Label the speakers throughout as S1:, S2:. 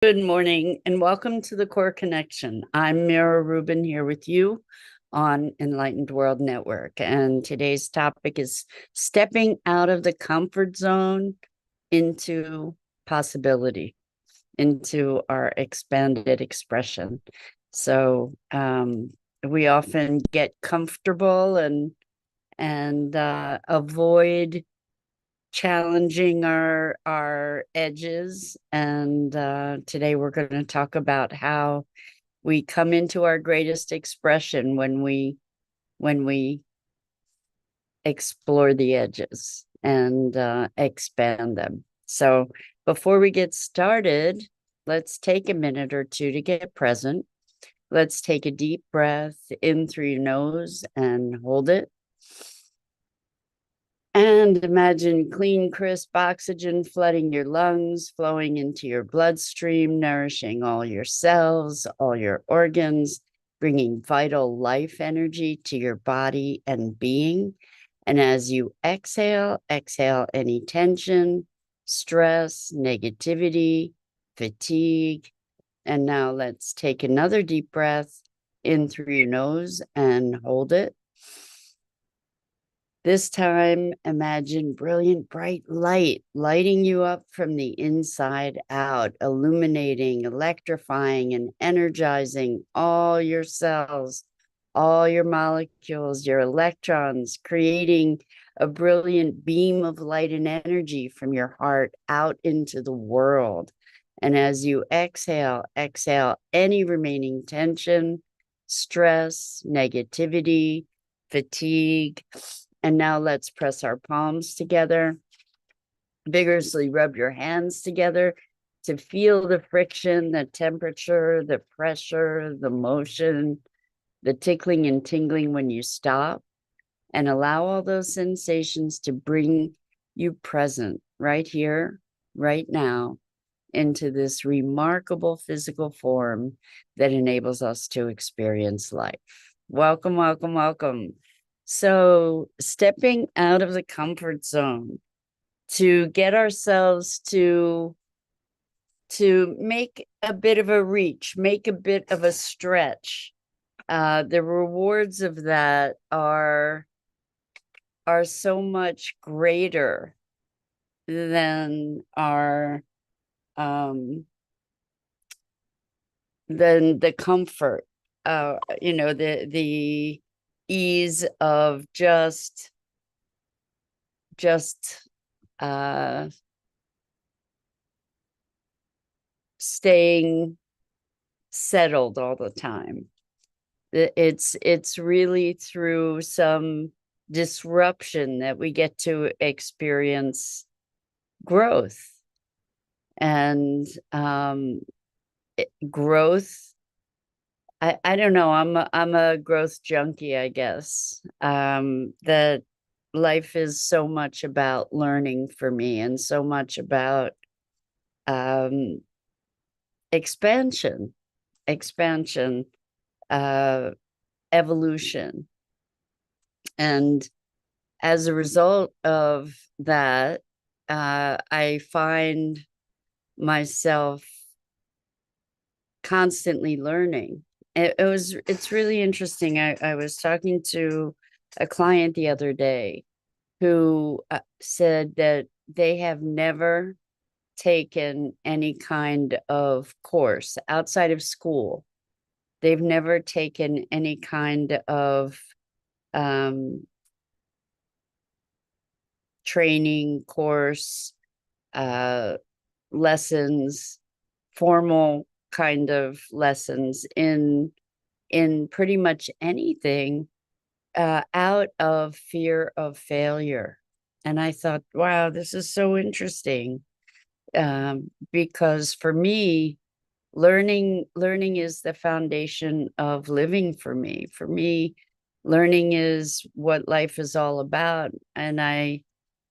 S1: Good morning and welcome to the Core Connection. I'm Mira Rubin here with you on Enlightened World Network. And today's topic is stepping out of the comfort zone into possibility, into our expanded expression. So we often get comfortable and avoid challenging our edges, and today we're going to talk about how we come into our greatest expression when we explore the edges and expand them. So before we get started, let's take a minute or two to get present. Let's take a deep breath in through your nose and hold it. And imagine clean, crisp oxygen flooding your lungs, flowing into your bloodstream, nourishing all your cells, all your organs, bringing vital life energy to your body and being. And as you exhale, exhale any tension, stress, negativity, fatigue. And now let's take another deep breath in through your nose and hold it. This time, imagine brilliant, bright light lighting you up from the inside out, illuminating, electrifying, and energizing all your cells, all your molecules, your electrons, creating a brilliant beam of light and energy from your heart out into the world. And as you exhale, exhale any remaining tension, stress, negativity, fatigue. And now let's press our palms together, vigorously rub your hands together to feel the friction, the temperature, the pressure, the motion, the tickling and tingling when you stop, and allow all those sensations to bring you present right here, right now, into this remarkable physical form that enables us to experience life. Welcome, welcome, welcome. So, stepping out of the comfort zone to get ourselves to make a bit of a reach, make a bit of a stretch. The rewards of that are so much greater than our than the comfort, the ease of just uh staying settled all the time. It's really through some disruption that we get to experience growth. And growth, I don't know, I'm a growth junkie, I guess. That life is so much about learning for me, and so much about um expansion, expansion, uh evolution. And as a result of that, I find myself constantly learning. It's really interesting. I was talking to a client the other day who said that they have never taken any kind of course outside of school. They've never taken any kind of um, training course, uh, lessons, formal kind of lessons in pretty much anything, out of fear of failure. And I thought, wow, this is so interesting, because for me, learning is the foundation of living for me. For me, learning is what life is all about. And I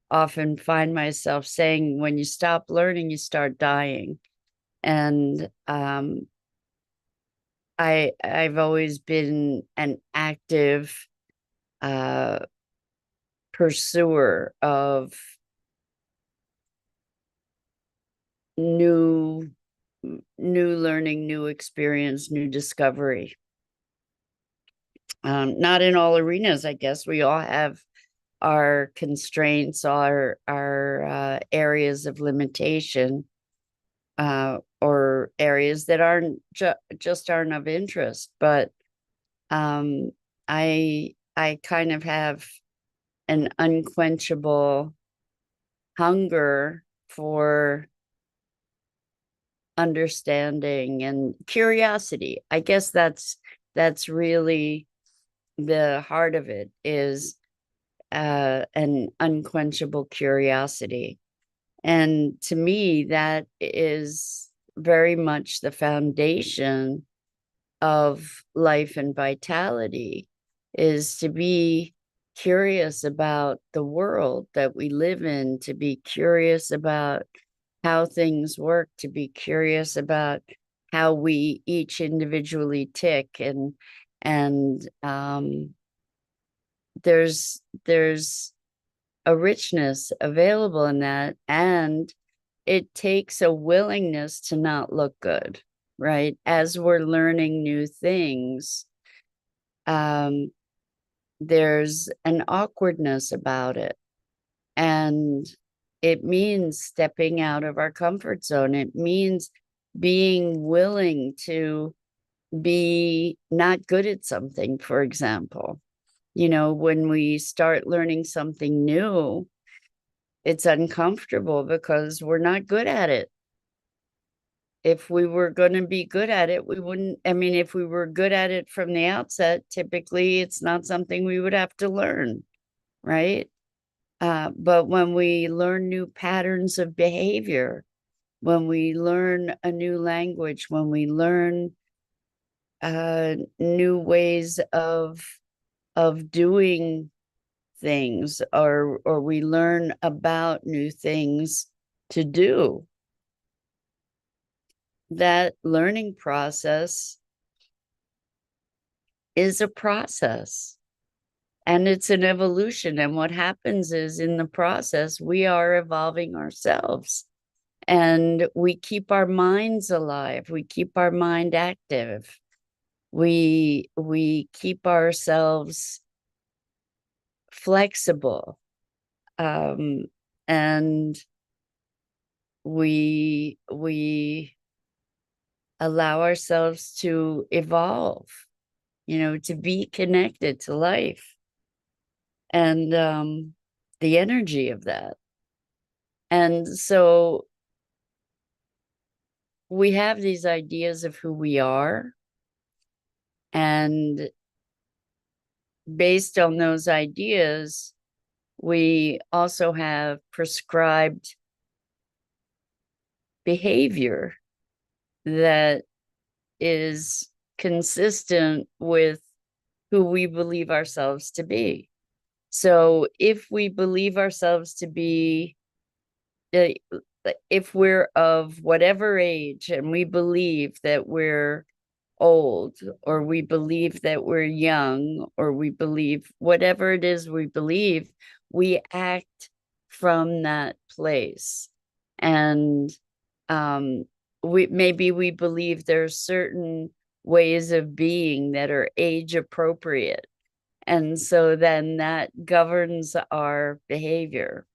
S1: often find myself saying, when you stop learning, you start dying. And I've always been an active uh, pursuer of new new learning, new experience, new discovery. Not in all arenas, I guess. We all have our constraints, our areas of limitation, or areas that aren't just aren't of interest. But um, I kind of have an unquenchable hunger for understanding and curiosity. I guess that's really the heart of it, is an unquenchable curiosity. And to me, that is very much the foundation of life and vitality, is to be curious about the world that we live in, to be curious about how things work, to be curious about how we each individually tick, and there's a richness available in that, and it takes a willingness to not look good, right? As we're learning new things, um, there's an awkwardness about it, and it means stepping out of our comfort zone. It means being willing to be not good at something, for example. When we start learning something new, it's uncomfortable because we're not good at it. If we were going to be good at it, we wouldn't. I mean, if we were good at it from the outset, typically it's not something we would have to learn, right? But when we learn new patterns of behavior, when we learn a new language, when we learn new ways of doing things, or we learn about new things to do, that learning process is a process, and it's an evolution. And what happens is, in the process, we are evolving ourselves, and we keep our minds alive, we keep our mind active, we keep ourselves flexible, um, and we allow ourselves to evolve, to be connected to life, and the energy of that. And so we have these ideas of who we are, and based on those ideas, we also have prescribed behavior that is consistent with who we believe ourselves to be. So if we believe ourselves to be, if we're of whatever age and we believe that we're old, or we believe that we're young, or we believe whatever it is we believe, we act from that place. And we believe there's certain ways of being that are age appropriate, and so then that governs our behavior.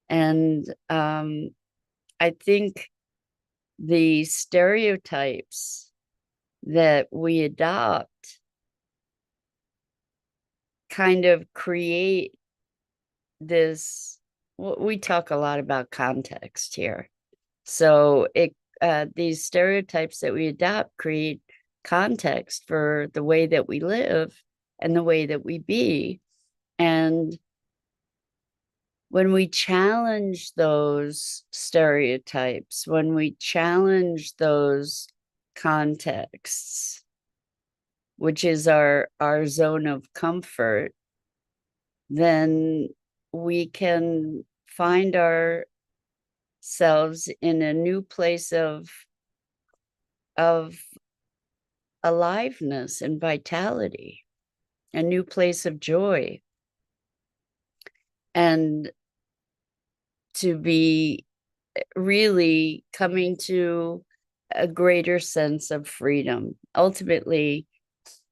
S1: And I think the stereotypes that we adopt kind of create this. We talk a lot about context here. So these stereotypes that we adopt create context for the way that we live and the way that we be. And when we challenge those stereotypes, when we challenge those contexts, which is our zone of comfort, then we can find ourselves in a new place of aliveness and vitality, a new place of joy, and to be really coming to a greater sense of freedom. Ultimately,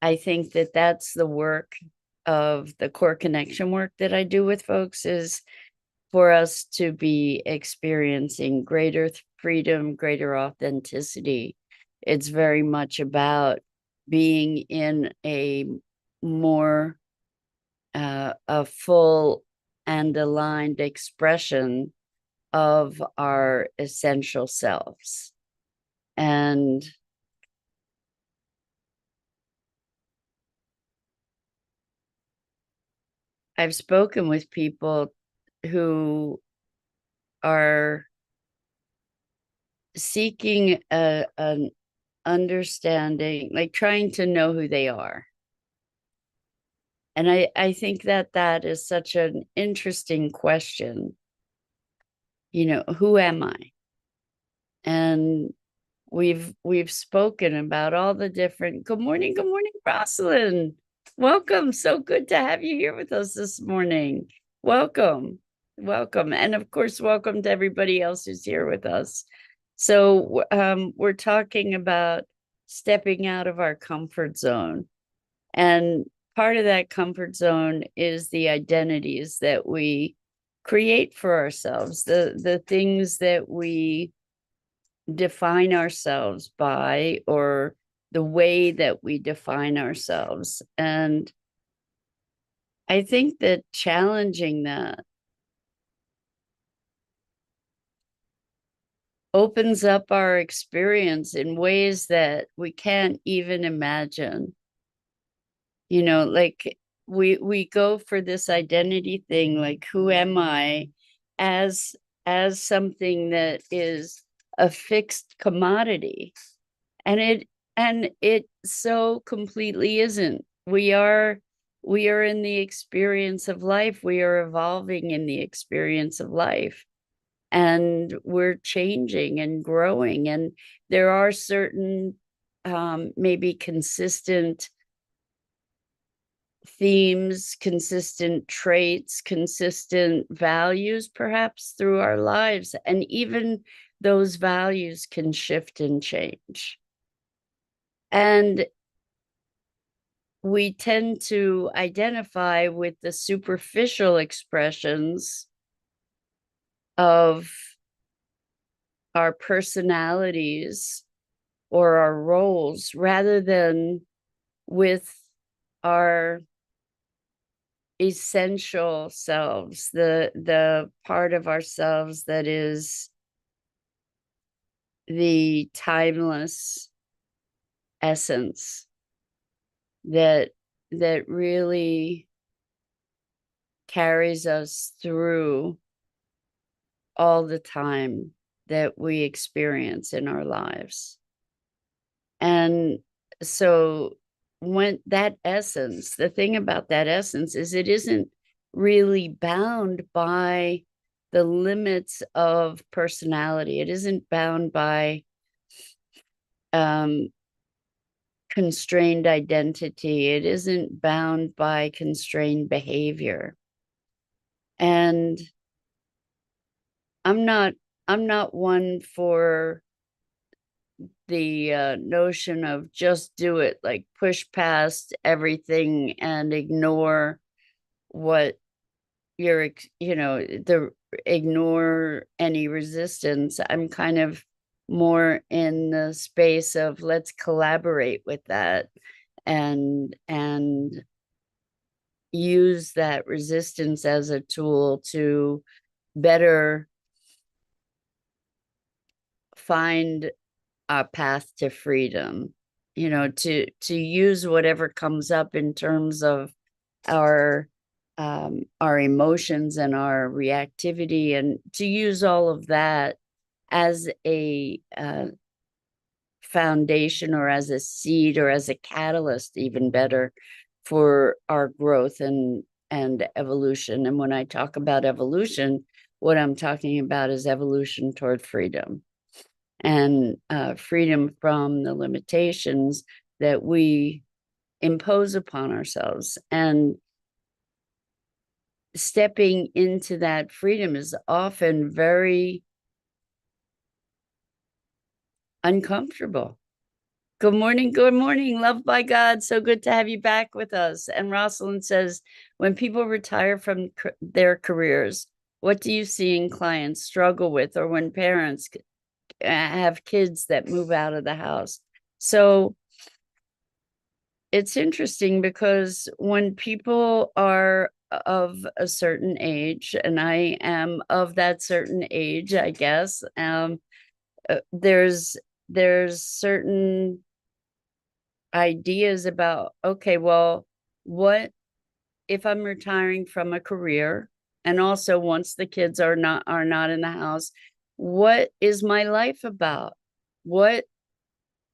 S1: I think that that's the work of the core connection work that I do with folks, is for us to be experiencing greater freedom, greater authenticity. It's very much about being in a more a full and aligned expression of our essential selves. And I've spoken with people who are seeking an understanding, like trying to know who they are. And I think that that is such an interesting question. You know, who am I? And we've spoken about all the different. Good morning, Rosalind. Welcome. So good to have you here with us this morning. Welcome. Welcome. And of course, welcome to everybody else who's here with us. So we're talking about stepping out of our comfort zone. And part of that comfort zone is the identities that we create for ourselves, the things that we define ourselves by, or the way that we define ourselves. And I think that challenging that opens up our experience in ways that we can't even imagine. You know, like we go for this identity thing, like who am I, as something that is a fixed commodity. And it so completely isn't. We are in the experience of life. We are evolving in the experience of life, and we're changing and growing, and there are certain maybe consistent themes, consistent traits, consistent values, perhaps through our lives. And even those values can shift and change. And we tend to identify with the superficial expressions of our personalities or our roles, rather than with our essential selves, the part of ourselves that is the timeless essence that really carries us through all the time that we experience in our lives. And so when that essence, the thing about that essence is it isn't really bound by the limits of personality. It isn't bound by constrained identity. It isn't bound by constrained behavior. And I'm not one for the notion of just do it, like push past everything and ignore what you're, ignore any resistance. I'm kind of more in the space of let's collaborate with that and use that resistance as a tool to better find a path to freedom, to use whatever comes up in terms of our emotions and our reactivity, and to use all of that as a foundation, or as a seed, or as a catalyst, even better, for our growth and evolution. And when I talk about evolution, what I'm talking about is evolution toward freedom, and freedom from the limitations that we impose upon ourselves. And stepping into that freedom is often very uncomfortable. Good morning. Good morning. Loved by God. So good to have you back with us. And Rosalind says, when people retire from their careers, what do you see in clients struggle with, or when parents have kids that move out of the house? So it's interesting because when people are of a certain age, and I am of that certain age, I guess, there's certain ideas about, okay, well, what if I'm retiring from a career, and also once the kids are not in the house, what is my life about? What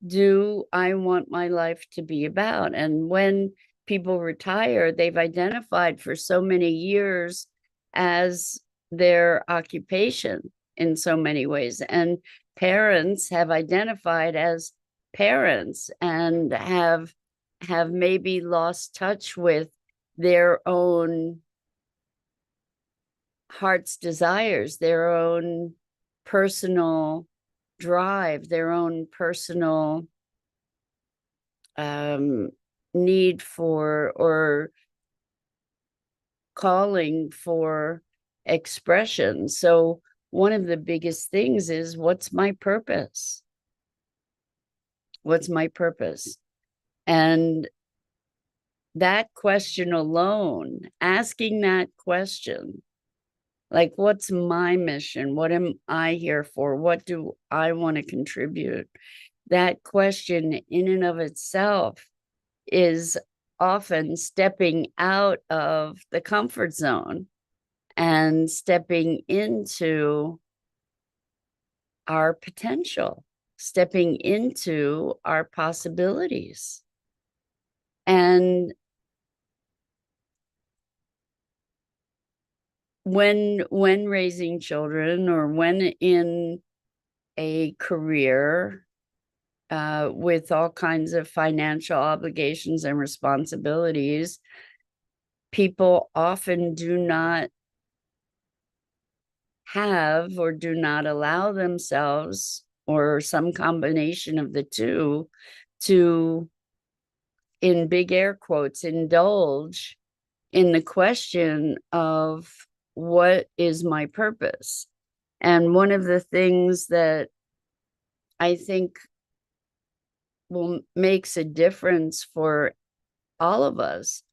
S1: do I want my life to be about? And when people retire, they've identified for so many years as their occupation in so many ways. And parents have identified as parents and have maybe lost touch with their own heart's desires, their own personal drive, their own personal need for or calling for expression. So one of the biggest things is, what's my purpose? What's my purpose? And that question alone, asking that question, like, what's my mission? What am I here for? What do I want to contribute? That question in and of itself is often stepping out of the comfort zone and stepping into our potential, stepping into our possibilities. And when raising children, or when in a career with all kinds of financial obligations and responsibilities, people often do not have or do not allow themselves, or some combination of the two, to, in big air quotes, indulge in the question of, what is my purpose? And one of the things that I think makes a difference for all of us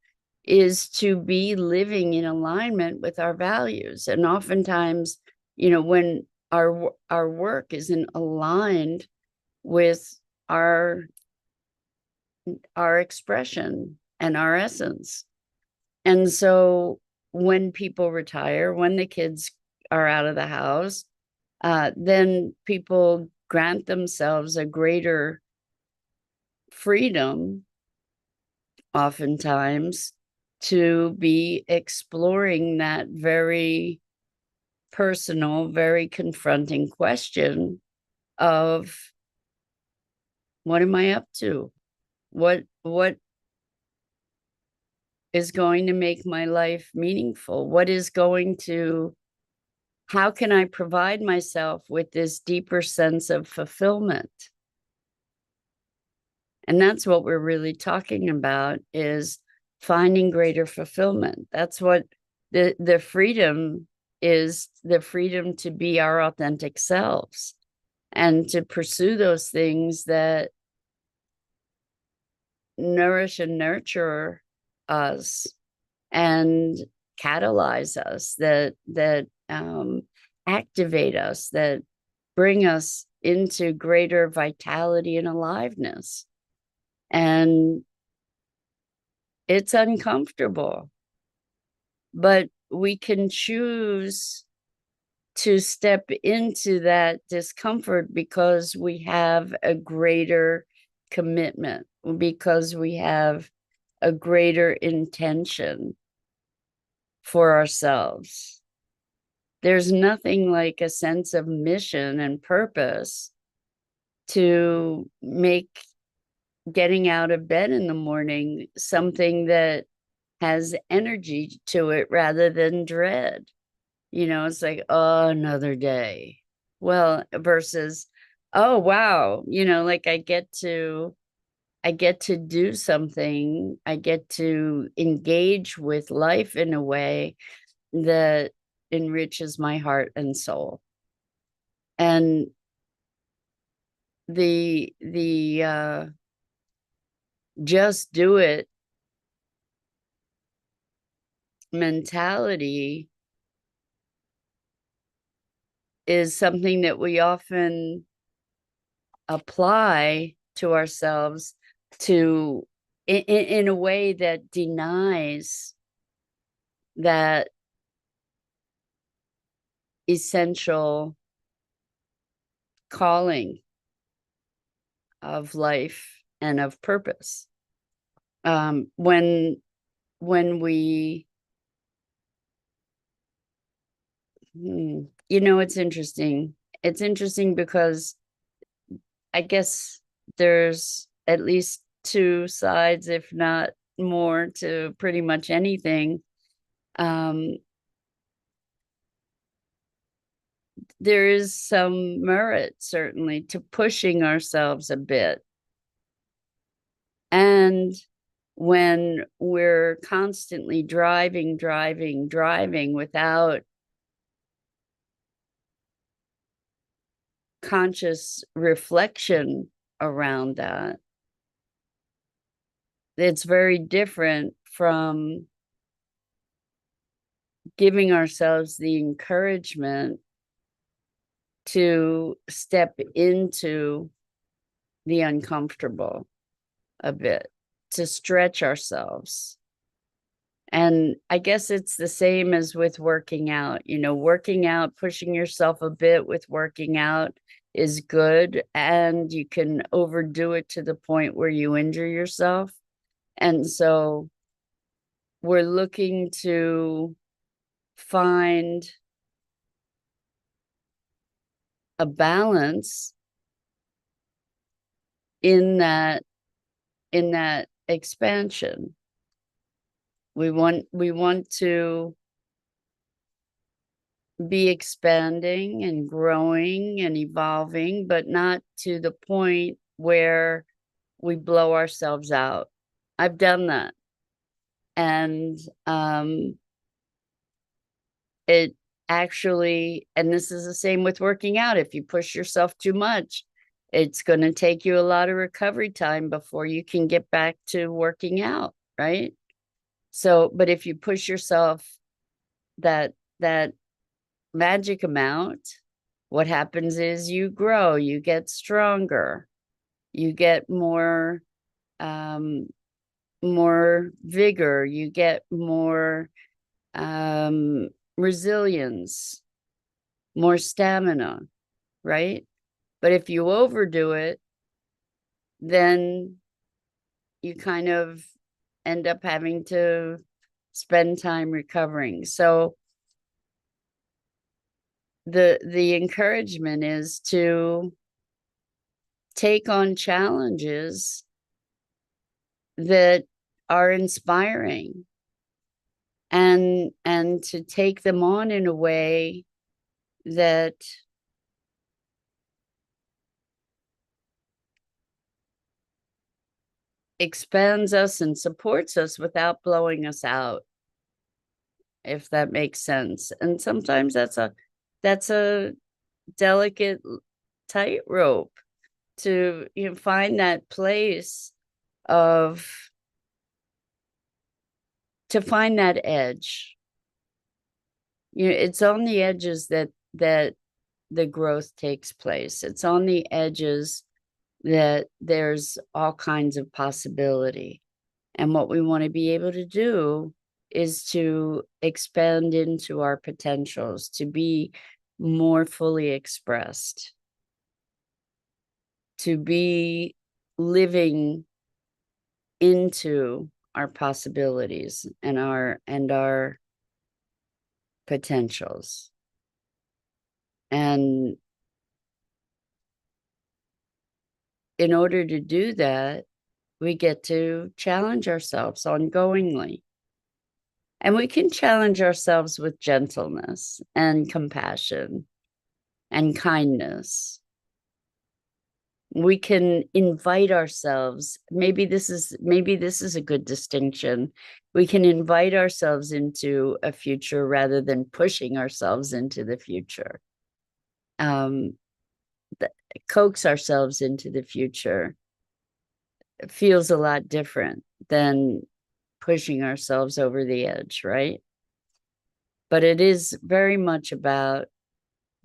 S1: is to be living in alignment with our values. And oftentimes, when our work isn't aligned with our expression and our essence. And so when people retire, when the kids are out of the house, then people grant themselves a greater freedom, oftentimes, to be exploring that very personal, very confronting question of, what am I up to? What is going to make my life meaningful? How can I provide myself with this deeper sense of fulfillment? And that's what we're really talking about, is finding greater fulfillment. That's what the freedom is, the freedom to be our authentic selves and to pursue those things that nourish and nurture us and catalyze us, that activate us, that bring us into greater vitality and aliveness. And it's uncomfortable, but we can choose to step into that discomfort because we have a greater commitment, because we have a greater intention for ourselves. There's nothing like a sense of mission and purpose to make getting out of bed in the morning something that has energy to it rather than dread. It's like, oh, another day. Well, versus, oh wow, like I get to do something. I get to engage with life in a way that enriches my heart and soul. And the just do it mentality is something that we often apply to ourselves to in a way that denies that essential calling of life and of purpose. When we it's interesting. It's interesting because I guess there's at least two sides, if not more, to pretty much anything. Um, there is some merit, certainly, to pushing ourselves a bit. And when we're constantly driving without conscious reflection around that, it's very different from giving ourselves the encouragement to step into the uncomfortable a bit, to stretch ourselves. And I guess it's the same as with working out. Working out, pushing yourself a bit with working out is good, and you can overdo it to the point where you injure yourself. And so we're looking to find a balance in that expansion. We want to be expanding and growing and evolving, but not to the point where we blow ourselves out. I've done that. And it actually, and this is the same with working out, if you push yourself too much, it's going to take you a lot of recovery time before you can get back to working out, right? So, but if you push yourself that magic amount, what happens is you grow, you get stronger, you get more vigor, you get more resilience, more stamina, right? But if you overdo it, then you kind of end up having to spend time recovering. So the encouragement is to take on challenges that are inspiring, and to take them on in a way that expands us and supports us without blowing us out, if that makes sense. And sometimes that's a delicate tightrope to find that place of to find that edge. It's on the edges that the growth takes place. It's on the edges that there's all kinds of possibility. And what we want to be able to do is to expand into our potentials, to be more fully expressed, to be living into our possibilities and our potentials. And in order to do that, we get to challenge ourselves ongoingly. And we can challenge ourselves with gentleness and compassion and kindness. We can invite ourselves. Maybe this is a good distinction. We can invite ourselves into a future rather than pushing ourselves into the future. Um, Coax ourselves into the future. It feels a lot different than pushing ourselves over the edge, right? But it is very much about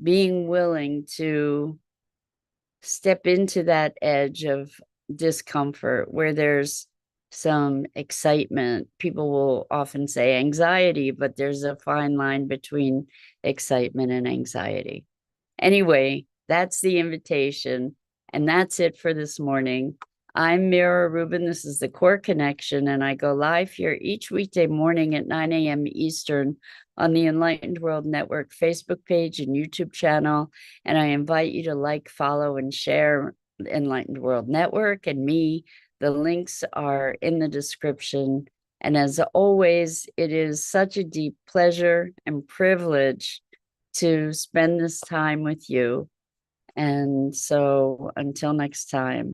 S1: being willing to step into that edge of discomfort where there's some excitement. People will often say anxiety, but there's a fine line between excitement and anxiety. Anyway, that's the invitation. And that's it for this morning. I'm Mira Rubin. This is the Core Connection, and I go live here each weekday morning at 9 a.m. Eastern on the Enlightened World Network Facebook page and YouTube channel. And I invite you to like, follow, and share Enlightened World Network and me. The links are in the description. And as always, it is such a deep pleasure and privilege to spend this time with you. And so until next time.